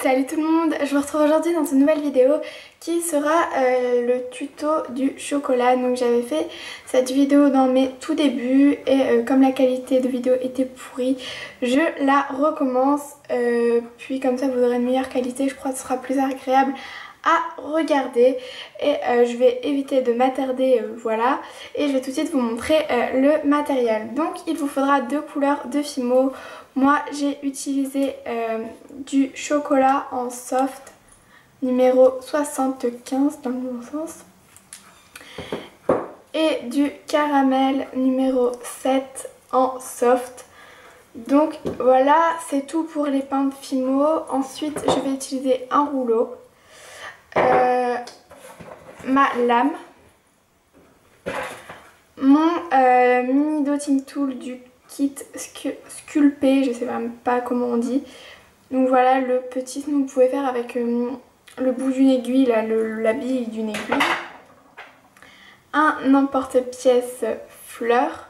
Salut tout le monde, je vous retrouve aujourd'hui dans une nouvelle vidéo qui sera le tuto du chocolat. Donc j'avais fait cette vidéo dans mes tout débuts et comme la qualité de vidéo était pourrie, je la recommence. Puis comme ça vous aurez une meilleure qualité, je crois que ce sera plus agréable à regarder. Et je vais éviter de m'attarder, voilà. Et je vais tout de suite vous montrer le matériel. Donc il vous faudra deux couleurs de Fimo. Moi j'ai utilisé du chocolat en soft numéro 75 dans le bon sens et du caramel numéro 7 en soft. Donc voilà, c'est tout pour les pains de Fimo. Ensuite je vais utiliser un rouleau, ma lame, mon mini dotting tool du kit Sculpé, je sais même pas comment on dit. Donc voilà le petit, sinon vous pouvez faire avec le bout d'une aiguille, là, la bille d'une aiguille. Un emporte-pièce fleur.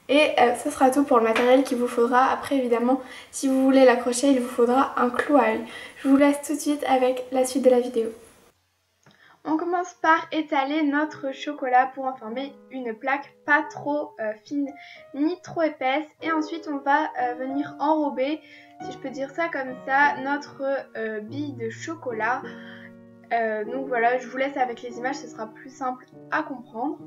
Et ce sera tout pour le matériel qu'il vous faudra. Après évidemment, si vous voulez l'accrocher, il vous faudra un clou à œil. Je vous laisse tout de suite avec la suite de la vidéo. On commence par étaler notre chocolat pour en former une plaque pas trop fine ni trop épaisse. Et ensuite on va venir enrober, si je peux dire ça comme ça, notre bille de chocolat. Donc voilà, je vous laisse avec les images, ce sera plus simple à comprendre.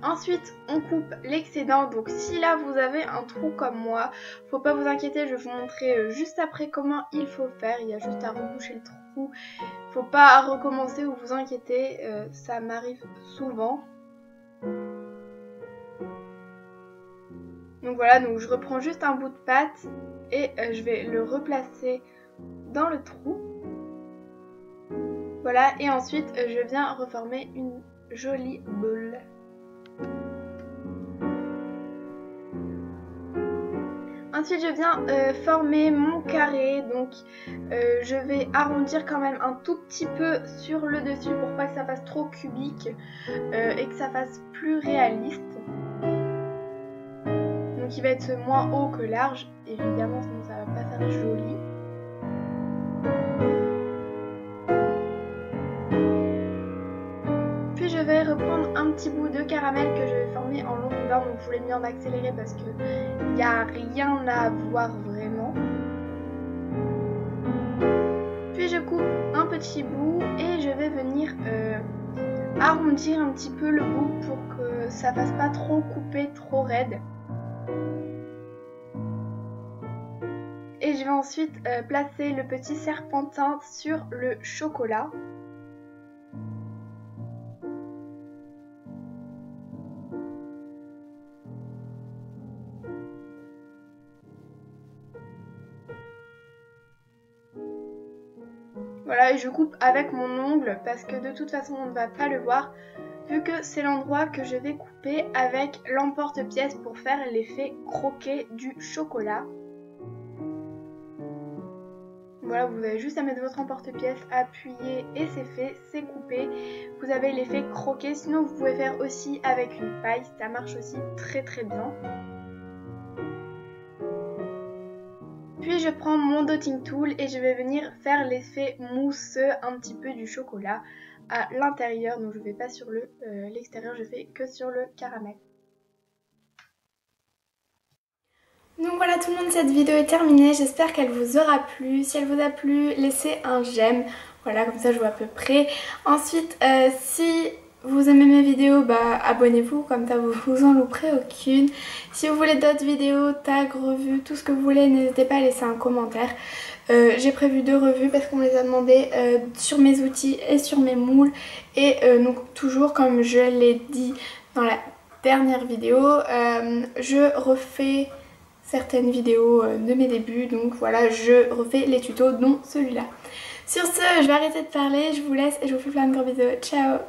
Ensuite on coupe l'excédent, donc si là vous avez un trou comme moi, faut pas vous inquiéter, je vais vous montrer juste après comment il faut faire. Il y a juste à reboucher le trou, faut pas recommencer ou vous inquiéter, ça m'arrive souvent. Donc voilà, donc je reprends juste un bout de pâte et je vais le replacer dans le trou. Voilà, et ensuite je viens reformer une jolie boule. Ensuite je viens former mon carré, donc je vais arrondir quand même un tout petit peu sur le dessus pour pas que ça fasse trop cubique et que ça fasse plus réaliste. Donc il va être moins haut que large, évidemment sinon ça va pas faire joli. Puis je vais reprendre un petit bout de caramel que je vais former en longueur, donc je vous l'ai mis en accéléré parce que il n'y a rien à voir vraiment. Puis je coupe un petit bout et je vais venir arrondir un petit peu le bout pour que ça fasse pas trop coupé, trop raide. Et je vais ensuite placer le petit serpentin sur le chocolat. Voilà, et je coupe avec mon ongle parce que de toute façon on ne va pas le voir vu que c'est l'endroit que je vais couper avec l'emporte-pièce pour faire l'effet croqué du chocolat. Voilà, vous avez juste à mettre votre emporte-pièce, appuyer et c'est fait, c'est coupé. Vous avez l'effet croqué, sinon vous pouvez faire aussi avec une paille, ça marche aussi très très bien. Puis je prends mon dotting tool et je vais venir faire l'effet mousseux un petit peu du chocolat à l'intérieur. Donc je ne vais pas sur l'extérieur, je fais que sur le caramel. Donc voilà tout le monde, cette vidéo est terminée, j'espère qu'elle vous aura plu. Si elle vous a plu, laissez un j'aime, voilà comme ça je vois à peu près. Ensuite si vous aimez mes vidéos, abonnez-vous, comme ça vous en louperez aucune. Si vous voulez d'autres vidéos, tags, revues, tout ce que vous voulez, n'hésitez pas à laisser un commentaire. J'ai prévu 2 revues parce qu'on me les a demandé sur mes outils et sur mes moules. Et donc toujours comme je l'ai dit dans la dernière vidéo, je refais certaines vidéos de mes débuts. Donc voilà, je refais les tutos dont celui-là. Sur ce, je vais arrêter de parler, je vous laisse et je vous fais plein de gros bisous. Ciao!